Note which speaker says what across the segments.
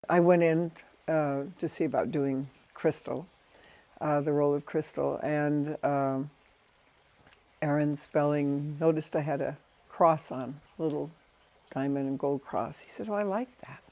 Speaker 1: I went in to see about doing Crystal, the role of Crystal, and Aaron Spelling noticed I had a cross on, a little diamond and gold cross. He said, "Oh, I like that."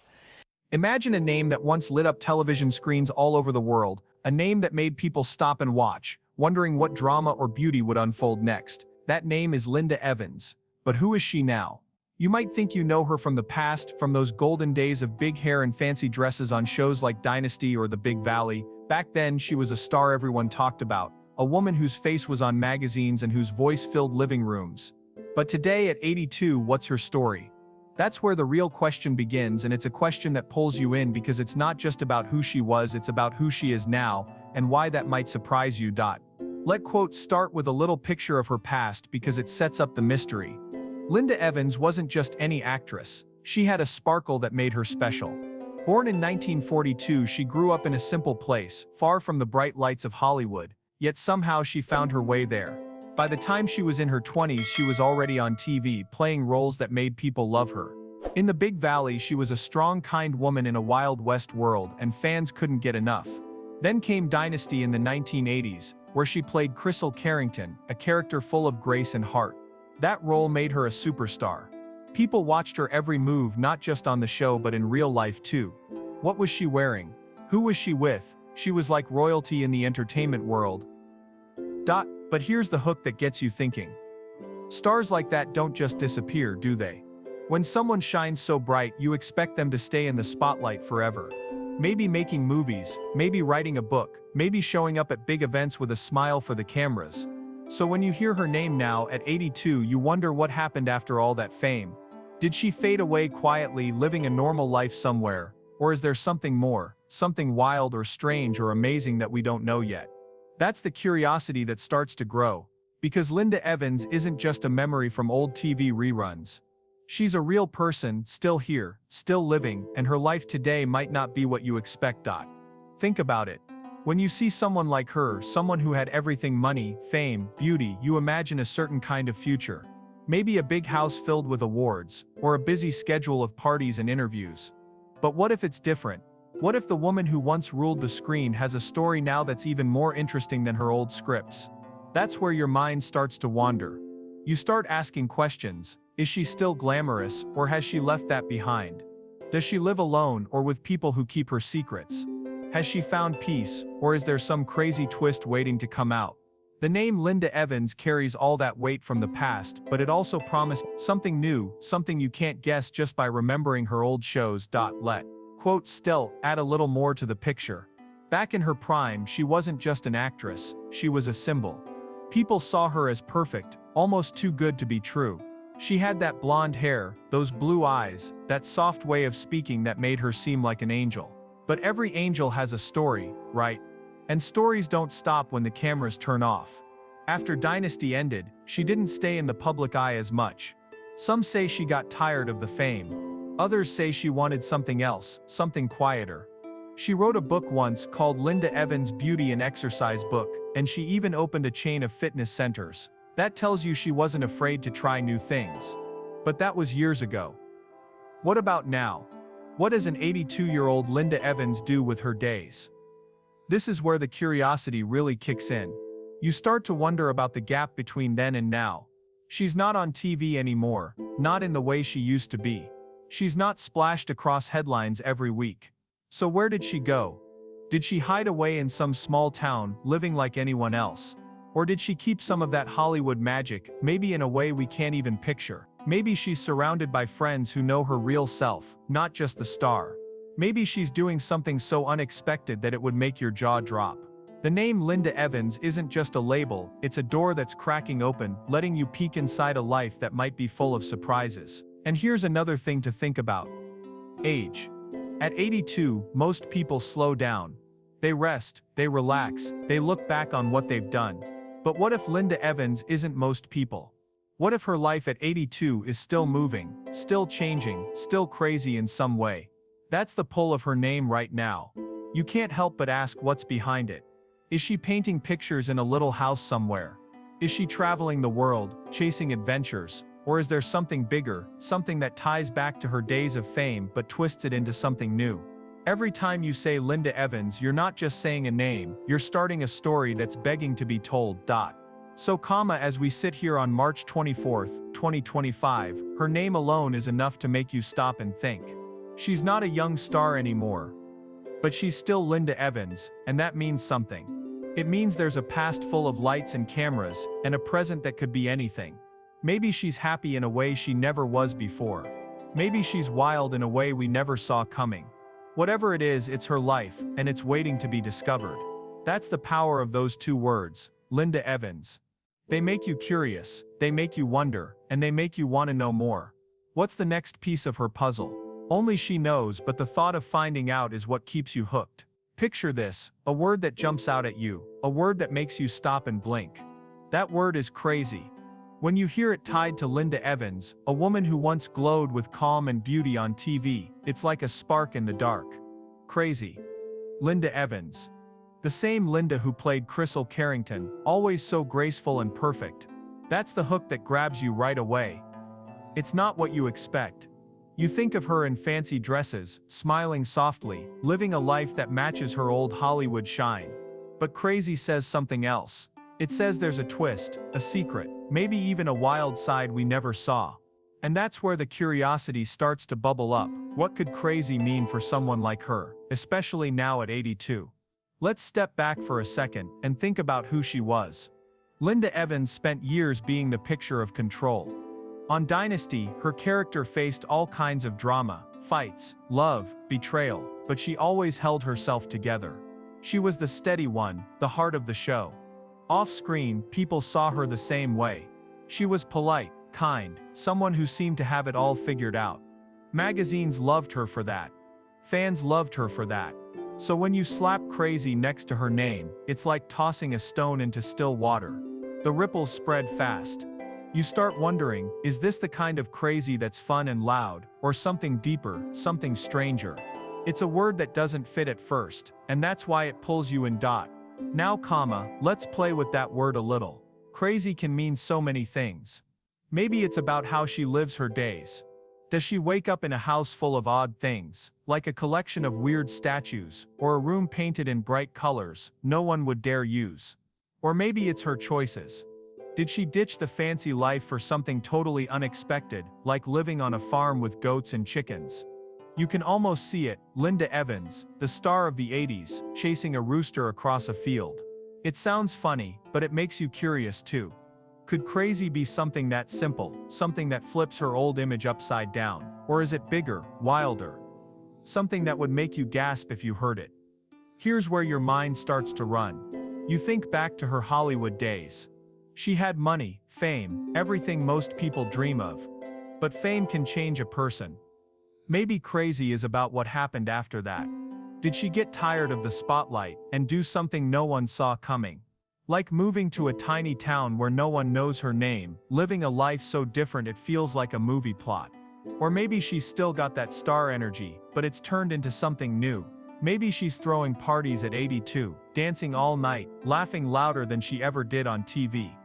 Speaker 2: Imagine a name that once lit up television screens all over the world, a name that made people stop and watch, wondering what drama or beauty would unfold next. That name is Linda Evans. But who is she now? You might think you know her from the past, from those golden days of big hair and fancy dresses on shows like Dynasty or The Big Valley. Back then, she was a star everyone talked about, a woman whose face was on magazines and whose voice filled living rooms. But today at 82, what's her story? That's where the real question begins, and it's a question that pulls you in because it's not just about who she was, it's about who she is now, and why that might surprise you. Let quote start with a little picture of her past because it sets up the mystery. Linda Evans wasn't just any actress. She had a sparkle that made her special. Born in 1942, she grew up in a simple place, far from the bright lights of Hollywood, yet somehow she found her way there. By the time she was in her 20s, she was already on TV, playing roles that made people love her. In the Big Valley, she was a strong, kind woman in a Wild West world, and fans couldn't get enough. Then came Dynasty in the 1980s, where she played Crystal Carrington, a character full of grace and heart. That role made her a superstar. People watched her every move, not just on the show but in real life too. What was she wearing? Who was she with? She was like royalty in the entertainment world. But here's the hook that gets you thinking. Stars like that don't just disappear, do they? When someone shines so bright, you expect them to stay in the spotlight forever. Maybe making movies, maybe writing a book, maybe showing up at big events with a smile for the cameras. So when you hear her name now at 82, you wonder what happened after all that fame. Did she fade away quietly, living a normal life somewhere? Or is there something more, something wild or strange or amazing that we don't know yet? That's the curiosity that starts to grow. Because Linda Evans isn't just a memory from old TV reruns. She's a real person, still here, still living, and her life today might not be what you expect. Think about it. When you see someone like her, someone who had everything: money, fame, beauty, you imagine a certain kind of future. Maybe a big house filled with awards, or a busy schedule of parties and interviews. But what if it's different? What if the woman who once ruled the screen has a story now that's even more interesting than her old scripts? That's where your mind starts to wander. You start asking questions. Is she still glamorous, or has she left that behind? Does she live alone or with people who keep her secrets? Has she found peace, or is there some crazy twist waiting to come out? The name Linda Evans carries all that weight from the past, but it also promised something new, something you can't guess just by remembering her old shows. Let quote still add a little more to the picture. Back in her prime, she wasn't just an actress, she was a symbol. People saw her as perfect, almost too good to be true. She had that blonde hair, those blue eyes, that soft way of speaking that made her seem like an angel. But every angel has a story, right? And stories don't stop when the cameras turn off. After Dynasty ended, she didn't stay in the public eye as much. Some say she got tired of the fame. Others say she wanted something else, something quieter. She wrote a book once called Linda Evans' Beauty and Exercise Book, and she even opened a chain of fitness centers. That tells you she wasn't afraid to try new things. But that was years ago. What about now? What does an 82-year-old Linda Evans do with her days? This is where the curiosity really kicks in. You start to wonder about the gap between then and now. She's not on TV anymore, not in the way she used to be. She's not splashed across headlines every week. So where did she go? Did she hide away in some small town, living like anyone else? Or did she keep some of that Hollywood magic, maybe in a way we can't even picture? Maybe she's surrounded by friends who know her real self, not just the star. Maybe she's doing something so unexpected that it would make your jaw drop. The name Linda Evans isn't just a label, it's a door that's cracking open, letting you peek inside a life that might be full of surprises. And here's another thing to think about. Age. At 82, most people slow down. They rest, they relax, they look back on what they've done. But what if Linda Evans isn't most people? What if her life at 82 is still moving, still changing, still crazy in some way? That's the pull of her name right now. You can't help but ask what's behind it. Is she painting pictures in a little house somewhere? Is she traveling the world, chasing adventures? Or is there something bigger, something that ties back to her days of fame but twists it into something new? Every time you say Linda Evans, you're not just saying a name, you're starting a story that's begging to be told. So, as we sit here on March 24th, 2025, her name alone is enough to make you stop and think. She's not a young star anymore. But she's still Linda Evans, and that means something. It means there's a past full of lights and cameras, and a present that could be anything. Maybe she's happy in a way she never was before. Maybe she's wild in a way we never saw coming. Whatever it is, it's her life, and it's waiting to be discovered. That's the power of those two words, Linda Evans. They make you curious, they make you wonder, and they make you want to know more. What's the next piece of her puzzle? Only she knows, but the thought of finding out is what keeps you hooked. Picture this, a word that jumps out at you, a word that makes you stop and blink. That word is crazy. When you hear it tied to Linda Evans, a woman who once glowed with calm and beauty on TV, it's like a spark in the dark. Crazy. Linda Evans. The same Linda who played Crystal Carrington, always so graceful and perfect. That's the hook that grabs you right away. It's not what you expect. You think of her in fancy dresses, smiling softly, living a life that matches her old Hollywood shine. But Crazy says something else. It says there's a twist, a secret, maybe even a wild side we never saw. And that's where the curiosity starts to bubble up. What could Crazy mean for someone like her, especially now at 82? Let's step back for a second and think about who she was. Linda Evans spent years being the picture of control. On Dynasty, her character faced all kinds of drama, fights, love, betrayal, but she always held herself together. She was the steady one, the heart of the show. Off-screen, people saw her the same way. She was polite, kind, someone who seemed to have it all figured out. Magazines loved her for that. Fans loved her for that. So when you slap Crazy next to her name, it's like tossing a stone into still water. The ripples spread fast. You start wondering, is this the kind of crazy that's fun and loud, or something deeper, something stranger? It's a word that doesn't fit at first, and that's why it pulls you in. Now, let's play with that word a little. Crazy can mean so many things. Maybe it's about how she lives her days. Does she wake up in a house full of odd things, like a collection of weird statues, or a room painted in bright colors no one would dare use? Or maybe it's her choices. Did she ditch the fancy life for something totally unexpected, like living on a farm with goats and chickens? You can almost see it, Linda Evans, the star of the 80s, chasing a rooster across a field. It sounds funny, but it makes you curious too. Could Crazy be something that simple, something that flips her old image upside down? Or is it bigger, wilder? Something that would make you gasp if you heard it. Here's where your mind starts to run. You think back to her Hollywood days. She had money, fame, everything most people dream of. But fame can change a person. Maybe Crazy is about what happened after that. Did she get tired of the spotlight and do something no one saw coming? Like moving to a tiny town where no one knows her name, living a life so different it feels like a movie plot. Or maybe she's still got that star energy, but it's turned into something new. Maybe she's throwing parties at 82, dancing all night, laughing louder than she ever did on TV.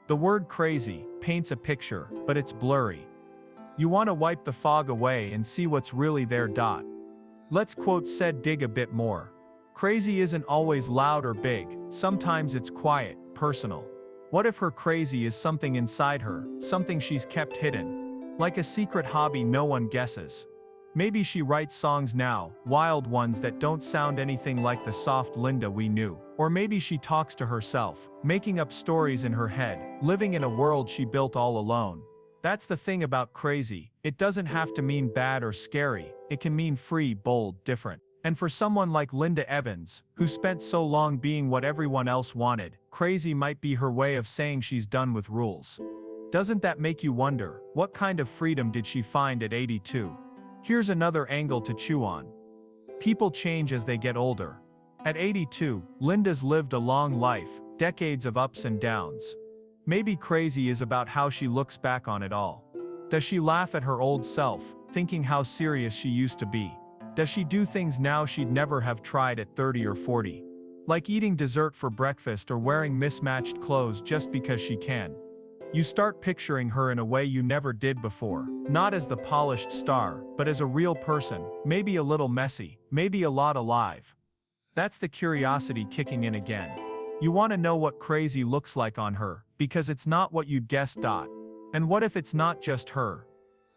Speaker 2: The word crazy paints a picture, but it's blurry. You want to wipe the fog away and see what's really there. Let's dig a bit more. Crazy isn't always loud or big, sometimes it's quiet, personal. What if her crazy is something inside her, something she's kept hidden? Like a secret hobby no one guesses. Maybe she writes songs now, wild ones that don't sound anything like the soft Linda we knew. Or maybe she talks to herself, making up stories in her head, living in a world she built all alone. That's the thing about Crazy, it doesn't have to mean bad or scary, it can mean free, bold, different. And for someone like Linda Evans, who spent so long being what everyone else wanted, Crazy might be her way of saying she's done with rules. Doesn't that make you wonder, what kind of freedom did she find at 82? Here's another angle to chew on. People change as they get older. At 82, Linda's lived a long life, decades of ups and downs. Maybe Crazy is about how she looks back on it all. Does she laugh at her old self, thinking how serious she used to be? Does she do things now she'd never have tried at 30 or 40? Like eating dessert for breakfast or wearing mismatched clothes just because she can? You start picturing her in a way you never did before, not as the polished star, but as a real person, maybe a little messy, maybe a lot alive. That's the curiosity kicking in again. You want to know what crazy looks like on her, because it's not what you'd guess. And what if it's not just her?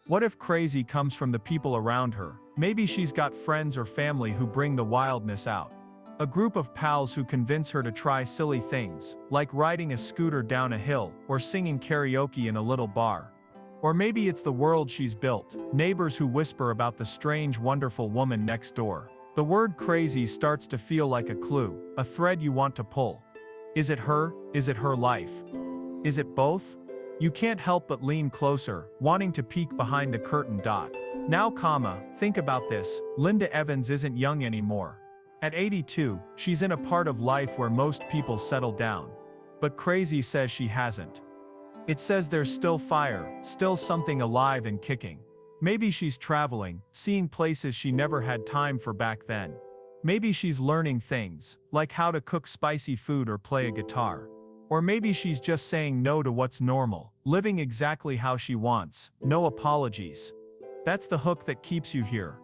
Speaker 2: What if crazy comes from the people around her? Maybe she's got friends or family who bring the wildness out. A group of pals who convince her to try silly things, like riding a scooter down a hill or singing karaoke in a little bar. Or maybe it's the world she's built, neighbors who whisper about the strange, wonderful woman next door. The word crazy starts to feel like a clue, a thread you want to pull. Is it her? Is it her life? Is it both? You can't help but lean closer, wanting to peek behind the curtain. Now, think about this, Linda Evans isn't young anymore. At 82, she's in a part of life where most people settle down. But crazy says she hasn't. It says there's still fire, still something alive and kicking. Maybe she's traveling, seeing places she never had time for back then. Maybe she's learning things, like how to cook spicy food or play a guitar. Or maybe she's just saying no to what's normal, living exactly how she wants, no apologies. That's the hook that keeps you here.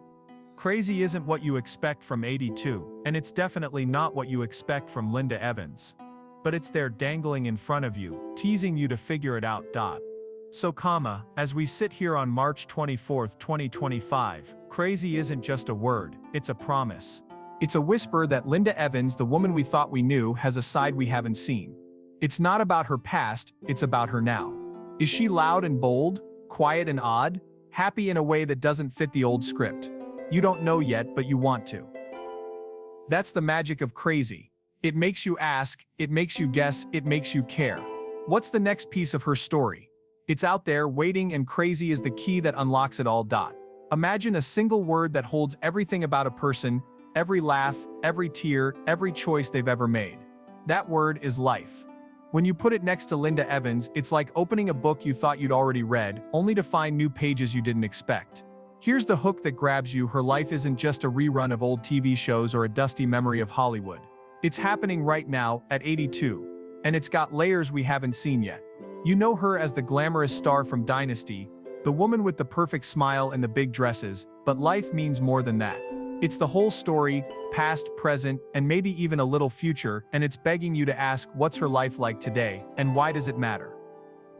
Speaker 2: Crazy isn't what you expect from 82, and it's definitely not what you expect from Linda Evans. But it's there dangling in front of you, teasing you to figure it out. So, as we sit here on March 24, 2025, crazy isn't just a word, it's a promise. It's a whisper that Linda Evans, the woman we thought we knew, has a side we haven't seen. It's not about her past, it's about her now. Is she loud and bold, quiet and odd, happy in a way that doesn't fit the old script? You don't know yet, but you want to. That's the magic of crazy. It makes you ask, it makes you guess, it makes you care. What's the next piece of her story? It's out there waiting, and crazy is the key that unlocks it all. Imagine a single word that holds everything about a person, every laugh, every tear, every choice they've ever made. That word is life. When you put it next to Linda Evans, it's like opening a book you thought you'd already read, only to find new pages you didn't expect. Here's the hook that grabs you: her life isn't just a rerun of old TV shows or a dusty memory of Hollywood. It's happening right now, at 82. And it's got layers we haven't seen yet. You know her as the glamorous star from Dynasty, the woman with the perfect smile and the big dresses, but life means more than that. It's the whole story, past, present, and maybe even a little future, and it's begging you to ask, what's her life like today, and why does it matter?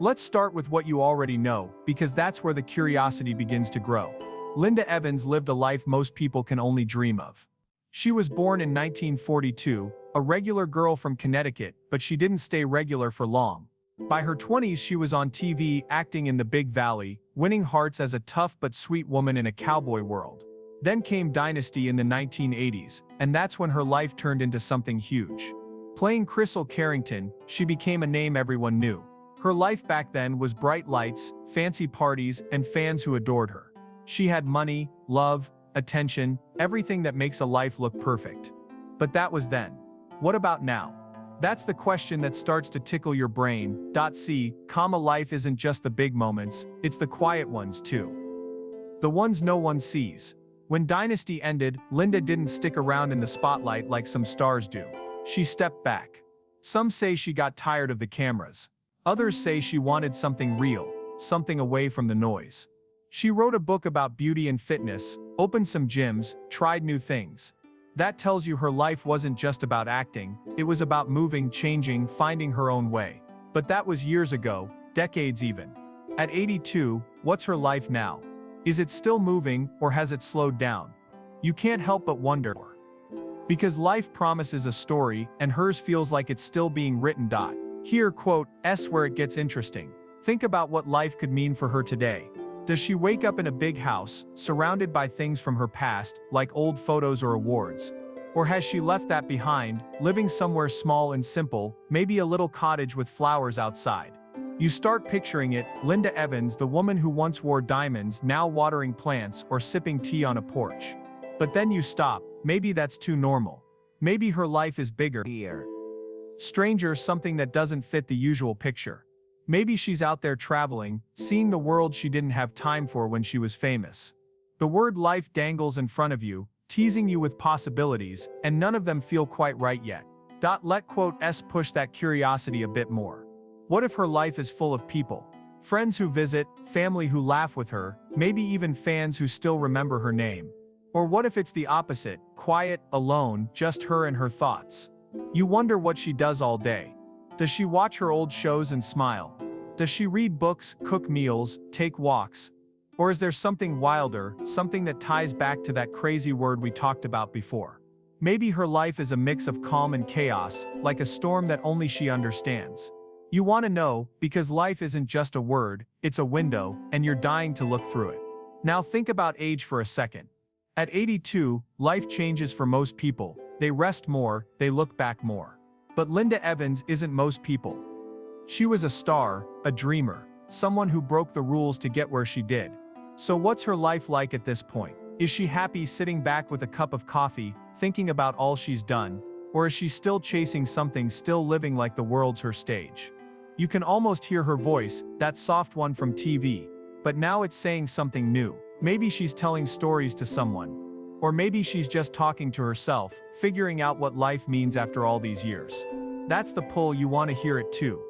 Speaker 2: Let's start with what you already know, because that's where the curiosity begins to grow. Linda Evans lived a life most people can only dream of. She was born in 1942, a regular girl from Connecticut, but she didn't stay regular for long. By her 20s, she was on TV, acting in the Big Valley, winning hearts as a tough but sweet woman in a cowboy world. Then came Dynasty in the 1980s, and that's when her life turned into something huge. Playing Crystal Carrington, she became a name everyone knew. Her life back then was bright lights, fancy parties, and fans who adored her. She had money, love, attention, everything that makes a life look perfect. But that was then. What about now? That's the question that starts to tickle your brain. Life isn't just the big moments, it's the quiet ones too. The ones no one sees. When Dynasty ended, Linda didn't stick around in the spotlight like some stars do. She stepped back. Some say she got tired of the cameras. Others say she wanted something real, something away from the noise. She wrote a book about beauty and fitness, opened some gyms, tried new things. That tells you her life wasn't just about acting, it was about moving, changing, finding her own way. But that was years ago, decades even. At 82, what's her life now? Is it still moving, or has it slowed down? You can't help but wonder. Because life promises a story, and hers feels like it's still being written. Here, where it gets interesting. Think about what life could mean for her today. Does she wake up in a big house, surrounded by things from her past, like old photos or awards? Or has she left that behind, living somewhere small and simple, maybe a little cottage with flowers outside? You start picturing it, Linda Evans, the woman who once wore diamonds, now watering plants or sipping tea on a porch. But then you stop, maybe that's too normal. Maybe her life is bigger, stranger, something that doesn't fit the usual picture. Maybe she's out there traveling, seeing the world she didn't have time for when she was famous. The word life dangles in front of you, teasing you with possibilities, and none of them feel quite right yet. Let "s" push that curiosity a bit more. What if her life is full of people? Friends who visit, family who laugh with her, maybe even fans who still remember her name. Or what if it's the opposite, quiet, alone, just her and her thoughts? You wonder what she does all day. Does she watch her old shows and smile? Does she read books, cook meals, take walks? Or is there something wilder, something that ties back to that crazy word we talked about before? Maybe her life is a mix of calm and chaos, like a storm that only she understands. You want to know, because life isn't just a word, it's a window, and you're dying to look through it. Now think about age for a second. At 82, life changes for most people. They rest more, they look back more. But Linda Evans isn't most people. She was a star, a dreamer, someone who broke the rules to get where she did. So what's her life like at this point? Is she happy sitting back with a cup of coffee, thinking about all she's done? Or is she still chasing something, still living like the world's her stage? You can almost hear her voice, that soft one from TV. But now it's saying something new. Maybe she's telling stories to someone. Or maybe she's just talking to herself, figuring out what life means after all these years. That's the pull, you want to hear it too.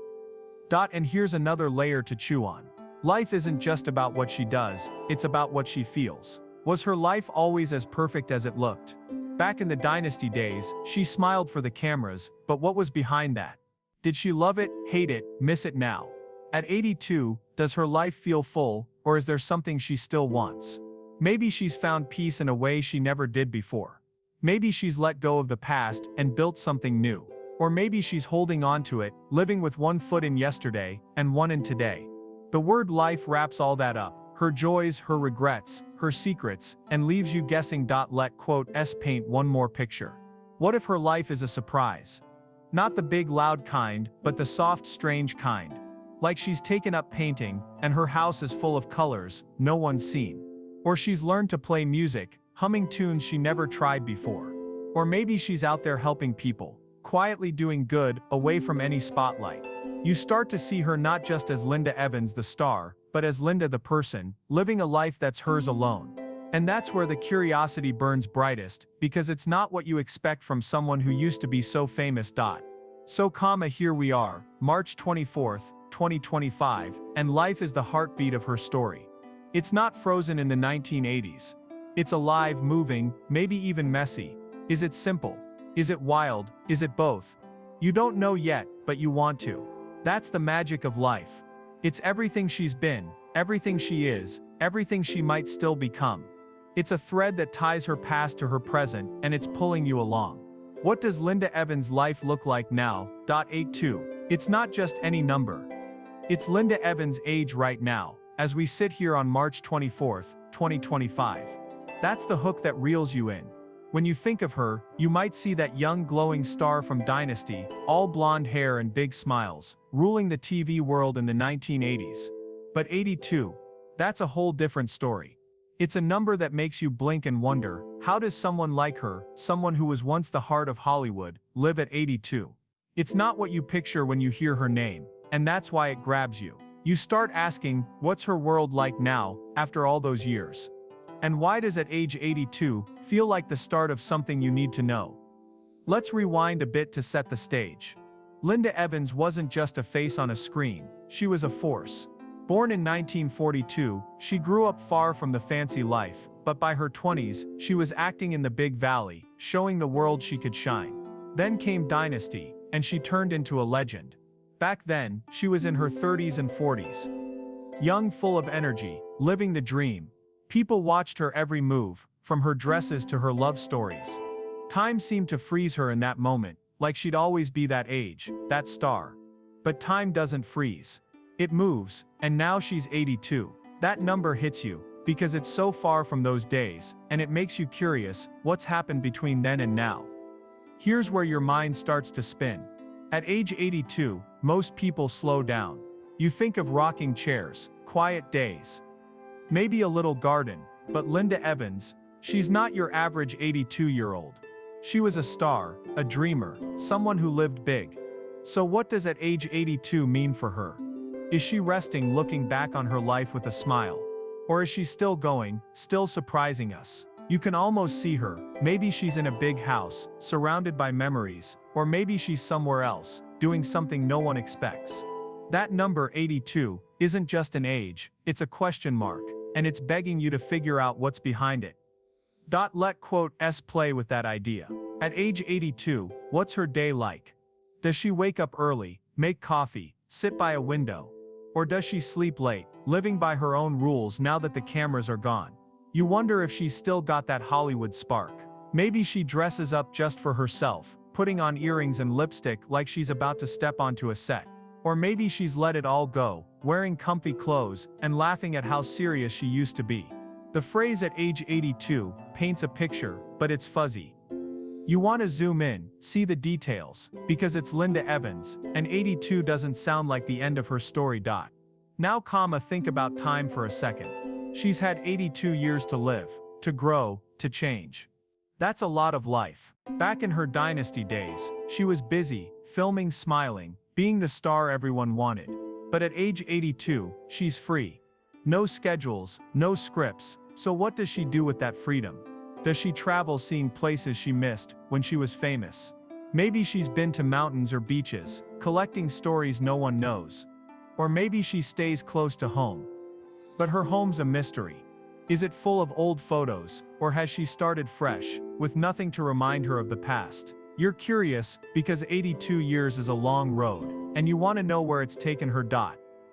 Speaker 2: And here's another layer to chew on. Life isn't just about what she does, it's about what she feels. Was her life always as perfect as it looked? Back in the Dynasty days, she smiled for the cameras, but what was behind that? Did she love it, hate it, miss it now? At 82, does her life feel full, or is there something she still wants? Maybe she's found peace in a way she never did before. Maybe she's let go of the past and built something new. Or maybe she's holding on to it, living with one foot in yesterday and one in today. The word life wraps all that up, her joys, her regrets, her secrets, and leaves you guessing. Let us paint one more picture. What if her life is a surprise? Not the big loud kind, but the soft strange kind. Like she's taken up painting, and her house is full of colors no one's seen. Or she's learned to play music, humming tunes she never tried before. Or maybe she's out there helping people, quietly doing good, away from any spotlight. You start to see her not just as Linda Evans the star, but as Linda the person, living a life that's hers alone. And that's where the curiosity burns brightest, because it's not what you expect from someone who used to be so famous. So here we are, March 24th, 2025, and life is the heartbeat of her story. It's not frozen in the 1980s. It's alive, moving, maybe even messy. Is it simple? Is it wild? Is it both? You don't know yet, but you want to. That's the magic of life. It's everything she's been, everything she is, everything she might still become. It's a thread that ties her past to her present, and it's pulling you along. What does Linda Evans' life look like now? 82. It's not just any number. It's Linda Evans' age right now, as we sit here on March 24th, 2025. That's the hook that reels you in. When you think of her, you might see that young glowing star from Dynasty, all blonde hair and big smiles, ruling the TV world in the 1980s. But 82, that's a whole different story. It's a number that makes you blink and wonder, how does someone like her, someone who was once the heart of Hollywood, live at 82? It's not what you picture when you hear her name, and that's why it grabs you. You start asking, what's her world like now, after all those years? And why does at age 82 feel like the start of something you need to know? Let's rewind a bit to set the stage. Linda Evans wasn't just a face on a screen, she was a force. Born in 1942, she grew up far from the fancy life, but by her 20s, she was acting in the big valley, showing the world she could shine. Then came Dynasty, and she turned into a legend. Back then, she was in her 30s and 40s. Young, full of energy, living the dream. People watched her every move, from her dresses to her love stories. Time seemed to freeze her in that moment, like she'd always be that age, that star. But time doesn't freeze. It moves, and now she's 82. That number hits you, because it's so far from those days, and it makes you curious, what's happened between then and now? Here's where your mind starts to spin. At age 82, most people slow down. You think of rocking chairs, quiet days. Maybe a little garden, but Linda Evans, she's not your average 82-year-old. She was a star, a dreamer, someone who lived big. So what does at age 82 mean for her? Is she resting, looking back on her life with a smile? Or is she still going, still surprising us? You can almost see her. Maybe she's in a big house, surrounded by memories, or maybe she's somewhere else, doing something no one expects. That number 82 isn't just an age, it's a question mark, and it's begging you to figure out what's behind it. Let quote S play with that idea. At age 82, what's her day like? Does she wake up early, make coffee, sit by a window? Or does she sleep late, living by her own rules now that the cameras are gone? You wonder if she's still got that Hollywood spark. Maybe she dresses up just for herself, putting on earrings and lipstick like she's about to step onto a set. Or maybe she's let it all go, wearing comfy clothes and laughing at how serious she used to be. The phrase at age 82 paints a picture, but it's fuzzy. You want to zoom in, see the details, because it's Linda Evans, and 82 doesn't sound like the end of her story. Now, think about time for a second. She's had 82 years to live, to grow, to change. That's a lot of life. Back in her Dynasty days, she was busy, filming, smiling, being the star everyone wanted. But at age 82, she's free. No schedules, no scripts, so what does she do with that freedom? Does she travel seeing places she missed when she was famous? Maybe she's been to mountains or beaches, collecting stories no one knows. Or maybe she stays close to home. But her home's a mystery. Is it full of old photos, or has she started fresh, with nothing to remind her of the past? You're curious, because 82 years is a long road, and you want to know where it's taken her.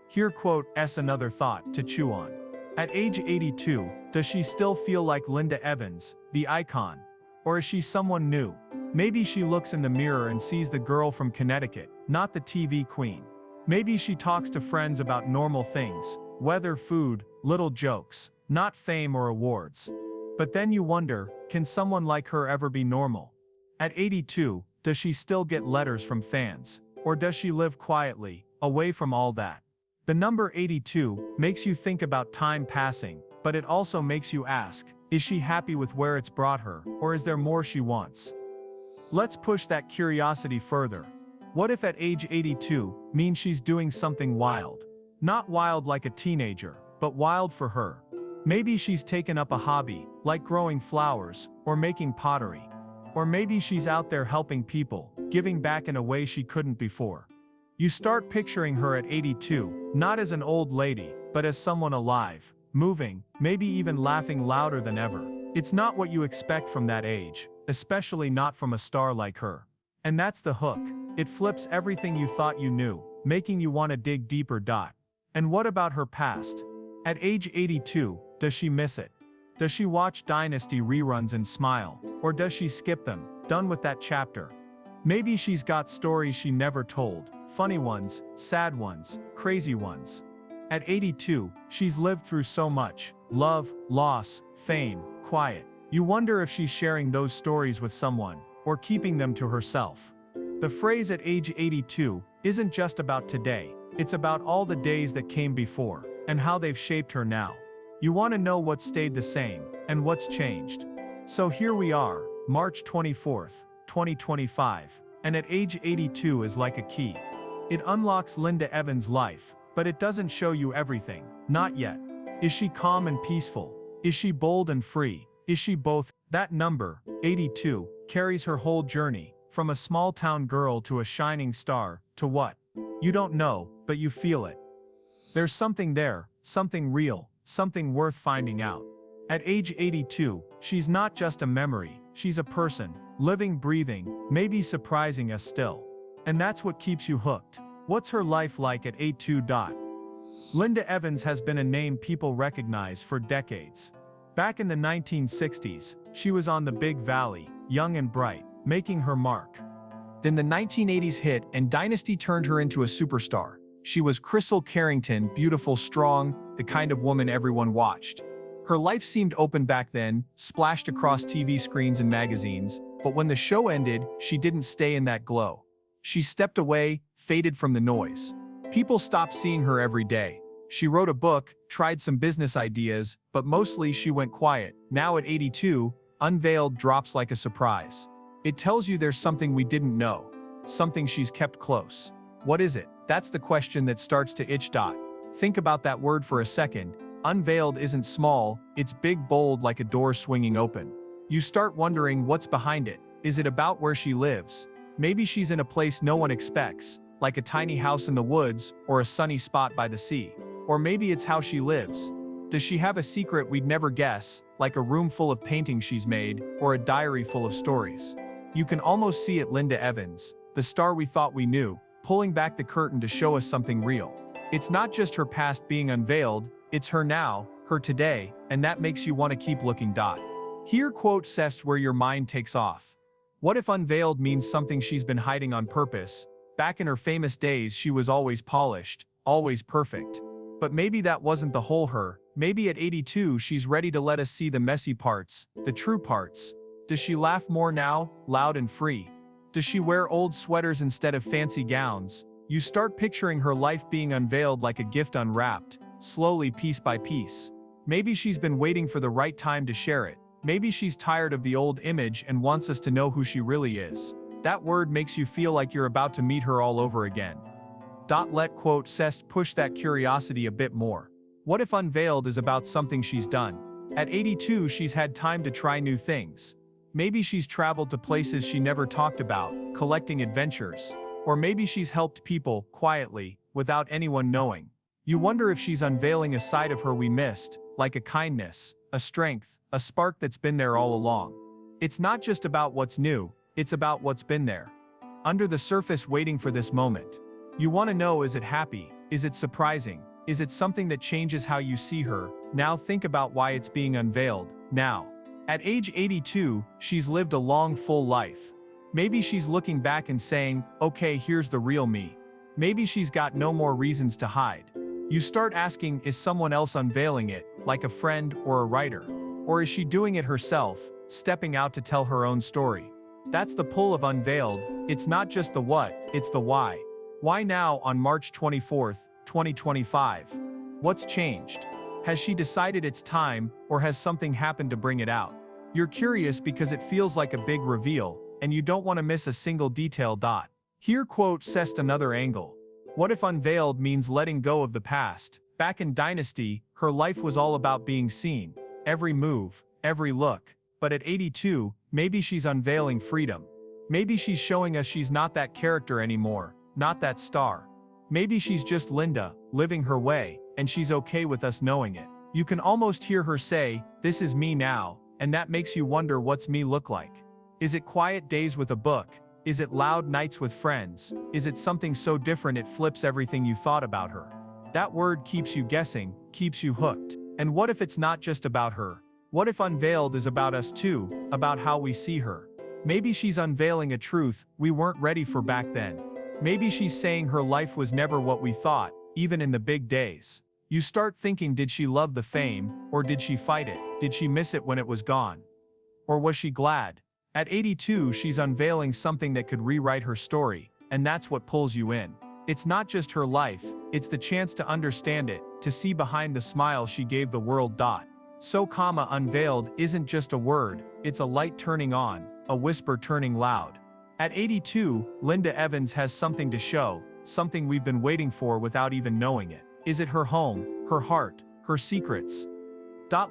Speaker 2: Here quote S another thought to chew on. At age 82, does she still feel like Linda Evans, the icon? Or is she someone new? Maybe she looks in the mirror and sees the girl from Connecticut, not the TV queen. Maybe she talks to friends about normal things, weather, food, little jokes, not fame or awards. But then you wonder, can someone like her ever be normal? At 82, does she still get letters from fans? Or does she live quietly, away from all that? The number 82 makes you think about time passing, but it also makes you ask, is she happy with where it's brought her, or is there more she wants? Let's push that curiosity further. What if at age 82 means she's doing something wild? Not wild like a teenager, but wild for her. Maybe she's taken up a hobby, like growing flowers, or making pottery. Or maybe she's out there helping people, giving back in a way she couldn't before. You start picturing her at 82, not as an old lady, but as someone alive, moving, maybe even laughing louder than ever. It's not what you expect from that age, especially not from a star like her. And that's the hook. It flips everything you thought you knew, making you want to dig deeper. And what about her past? At age 82, does she miss it? Does she watch Dynasty reruns and smile? Or does she skip them, done with that chapter? Maybe she's got stories she never told, funny ones, sad ones, crazy ones. At 82, she's lived through so much: love, loss, fame, quiet. You wonder if she's sharing those stories with someone, or keeping them to herself. The phrase at age 82 isn't just about today, it's about all the days that came before, and how they've shaped her now. You want to know what stayed the same, and what's changed. So here we are, March 24th, 2025, and at age 82 is like a key. It unlocks Linda Evans' life, but it doesn't show you everything, not yet. Is she calm and peaceful? Is she bold and free? Is she both? That number, 82, carries her whole journey, from a small-town girl to a shining star, to what? You don't know, but you feel it. There's something there, something real, something worth finding out. At age 82, she's not just a memory, she's a person, living, breathing, maybe surprising us still. And that's what keeps you hooked. What's her life like at 82? Linda Evans has been a name people recognize for decades. Back in the 1960s, she was on the Big Valley, young and bright, making her mark. Then the 1980s hit and Dynasty turned her into a superstar. She was Crystal Carrington, beautiful, strong, the kind of woman everyone watched. Her life seemed open back then, splashed across TV screens and magazines, but when the show ended, she didn't stay in that glow. She stepped away, faded from the noise. People stopped seeing her every day. She wrote a book, tried some business ideas, but mostly she went quiet. Now at 82, Unveiled drops like a surprise. It tells you there's something we didn't know, something she's kept close. What is it? That's the question that starts to itch. Think about that word for a second. Unveiled isn't small, it's big, bold, like a door swinging open. You start wondering what's behind it. Is it about where she lives? Maybe she's in a place no one expects. like a tiny house in the woods or a sunny spot by the sea. Or maybe it's how she lives. Does she have a secret we'd never guess, like a room full of paintings she's made, or a diary full of stories? You can almost see it, Linda Evans, the star we thought we knew, pulling back the curtain to show us something real. It's not just her past being unveiled, it's her now, her today, and that makes you want to keep looking. Here quote says where your mind takes off. What if unveiled means something she's been hiding on purpose? Back in her famous days she was always polished, always perfect. But maybe that wasn't the whole her. Maybe at 82 she's ready to let us see the messy parts, the true parts. Does she laugh more now, loud and free? Does she wear old sweaters instead of fancy gowns? You start picturing her life being unveiled like a gift unwrapped, slowly piece by piece. Maybe she's been waiting for the right time to share it. Maybe she's tired of the old image and wants us to know who she really is. That word makes you feel like you're about to meet her all over again. Let quote Cest push that curiosity a bit more. What if Unveiled is about something she's done? At 82 she's had time to try new things. Maybe she's traveled to places she never talked about, collecting adventures. Or maybe she's helped people, quietly, without anyone knowing. You wonder if she's unveiling a side of her we missed, like a kindness, a strength, a spark that's been there all along. It's not just about what's new, it's about what's been there. Under the surface waiting for this moment. You want to know, is it happy? Is it surprising? Is it something that changes how you see her? Now think about why it's being unveiled, now. At age 82, she's lived a long full life. Maybe she's looking back and saying, okay, here's the real me. Maybe she's got no more reasons to hide. You start asking, is someone else unveiling it, like a friend or a writer? Or is she doing it herself, stepping out to tell her own story? That's the pull of Unveiled. It's not just the what, it's the why. Why now on March 24th, 2025? What's changed? Has she decided it's time, or has something happened to bring it out? You're curious because it feels like a big reveal, and you don't want to miss a single detail. Here quote says another angle. What if Unveiled means letting go of the past? Back in Dynasty, her life was all about being seen. Every move, every look. But at 82, maybe she's unveiling freedom. Maybe she's showing us she's not that character anymore, not that star. Maybe she's just Linda, living her way, and she's okay with us knowing it. You can almost hear her say, this is me now, and that makes you wonder what's me look like. Is it quiet days with a book? Is it loud nights with friends? Is it something so different it flips everything you thought about her? That word keeps you guessing, keeps you hooked. And what if it's not just about her? What if Unveiled is about us too, about how we see her? Maybe she's unveiling a truth we weren't ready for back then. Maybe she's saying her life was never what we thought, even in the big days. You start thinking, did she love the fame, or did she fight it? Did she miss it when it was gone? Or was she glad? At 82 she's unveiling something that could rewrite her story, and that's what pulls you in. It's not just her life, it's the chance to understand it, to see behind the smile she gave the world. So, Unveiled isn't just a word, it's a light turning on, a whisper turning loud. At 82, Linda Evans has something to show, something we've been waiting for without even knowing it. Is it her home, her heart, her secrets?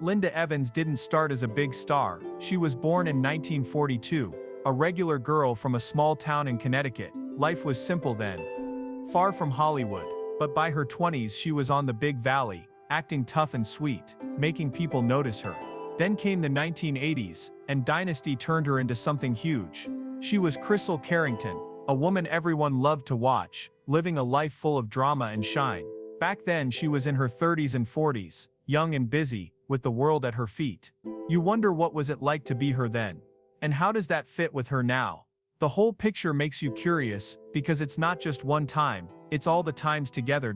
Speaker 2: Linda Evans didn't start as a big star. She was born in 1942, a regular girl from a small town in Connecticut. Life was simple then, far from Hollywood. But by her 20s she was on the Big Valley, acting tough and sweet, making people notice her. Then came the 1980s, and Dynasty turned her into something huge. She was Crystal Carrington, a woman everyone loved to watch, living a life full of drama and shine. Back then she was in her 30s and 40s, young and busy, with the world at her feet. You wonder, what was it like to be her then? And how does that fit with her now? The whole picture makes you curious, because it's not just one time, it's all the times together.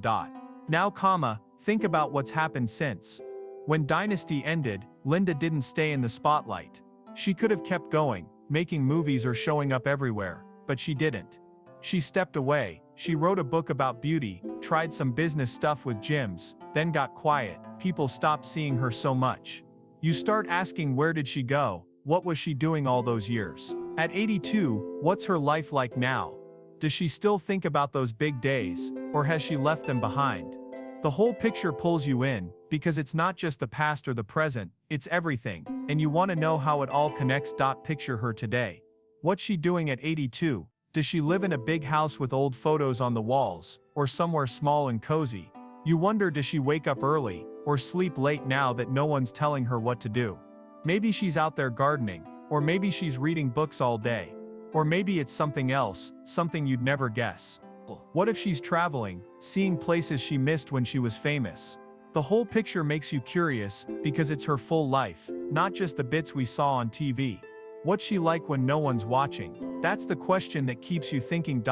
Speaker 2: Now, think about what's happened since. When Dynasty ended, Linda didn't stay in the spotlight. She could have kept going, making movies or showing up everywhere, but she didn't. She stepped away. She wrote a book about beauty, tried some business stuff with gyms, then got quiet. People stopped seeing her so much. You start asking, where did she go? What was she doing all those years? At 82, what's her life like now? Does she still think about those big days, or has she left them behind? The whole picture pulls you in, because it's not just the past or the present, it's everything, and you want to know how it all connects. Picture her today. What's she doing at 82? Does she live in a big house with old photos on the walls, or somewhere small and cozy? You wonder, does she wake up early, or sleep late now that no one's telling her what to do? Maybe she's out there gardening, or maybe she's reading books all day. Or maybe it's something else, something you'd never guess. What if she's traveling, seeing places she missed when she was famous? The whole picture makes you curious, because it's her full life, not just the bits we saw on TV. What's she like when no one's watching? That's the question that keeps you thinking.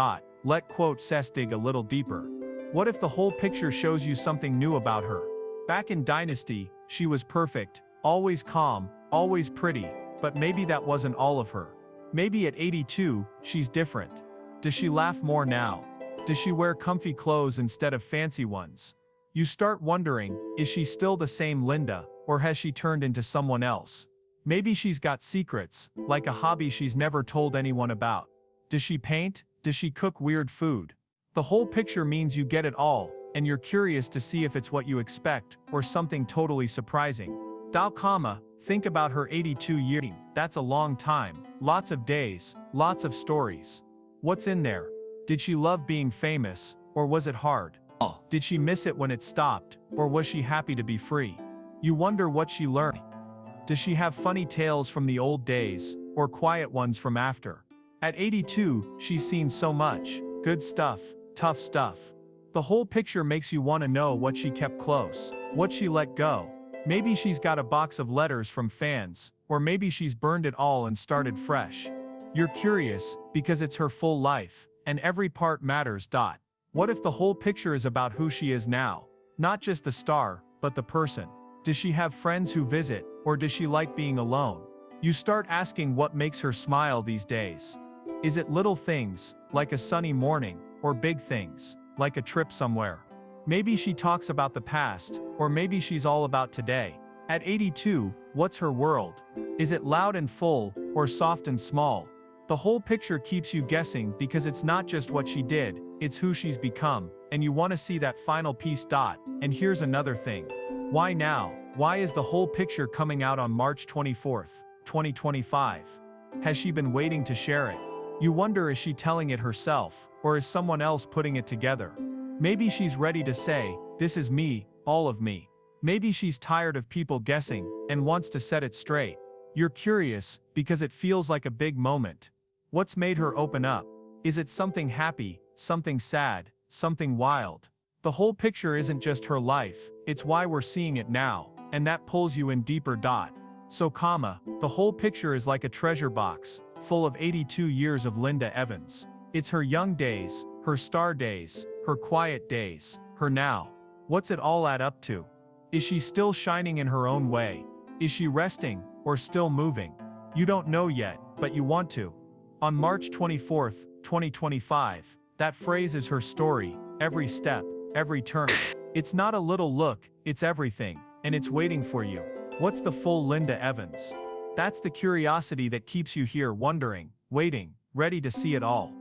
Speaker 2: Let Sess dig a little deeper. What if the whole picture shows you something new about her? Back in Dynasty, she was perfect, always calm, always pretty, but maybe that wasn't all of her. Maybe at 82, she's different. Does she laugh more now? Does she wear comfy clothes instead of fancy ones? You start wondering, is she still the same Linda, or has she turned into someone else? Maybe she's got secrets, like a hobby she's never told anyone about. Does she paint? Does she cook weird food? The whole picture means you get it all, and you're curious to see if it's what you expect, or something totally surprising. Think about her 82 years. That's a long time, lots of days, lots of stories. What's in there? Did she love being famous, or was it hard? Did she miss it when it stopped, or was she happy to be free? You wonder what she learned. Does she have funny tales from the old days, or quiet ones from after? At 82, she's seen so much, good stuff, tough stuff. The whole picture makes you want to know what she kept close, what she let go. Maybe she's got a box of letters from fans, or maybe she's burned it all and started fresh. You're curious, because it's her full life, and every part matters. What if the whole picture is about who she is now? Not just the star, but the person. Does she have friends who visit, or does she like being alone? You start asking what makes her smile these days. Is it little things, like a sunny morning, or big things, like a trip somewhere? Maybe she talks about the past, or maybe she's all about today. At 82, what's her world? Is it loud and full, or soft and small? The whole picture keeps you guessing, because it's not just what she did, it's who she's become, and you want to see that final piece. And here's another thing. Why now? Why is the whole picture coming out on March 24th, 2025? Has she been waiting to share it? You wonder, is she telling it herself, or is someone else putting it together? Maybe she's ready to say, this is me, all of me. Maybe she's tired of people guessing, and wants to set it straight. You're curious, because it feels like a big moment. What's made her open up? Is it something happy, something sad, something wild? The whole picture isn't just her life, it's why we're seeing it now, and that pulls you in deeper. So, the whole picture is like a treasure box, full of 82 years of Linda Evans. It's her young days, her star days, her quiet days, her now. What's it all add up to? Is she still shining in her own way? Is she resting, or still moving? You don't know yet, but you want to. On March 24th, 2025, that phrase is her story, every step, every turn. It's not a little look, it's everything, and it's waiting for you. What's the full Linda Evans? That's the curiosity that keeps you here, wondering, waiting, ready to see it all.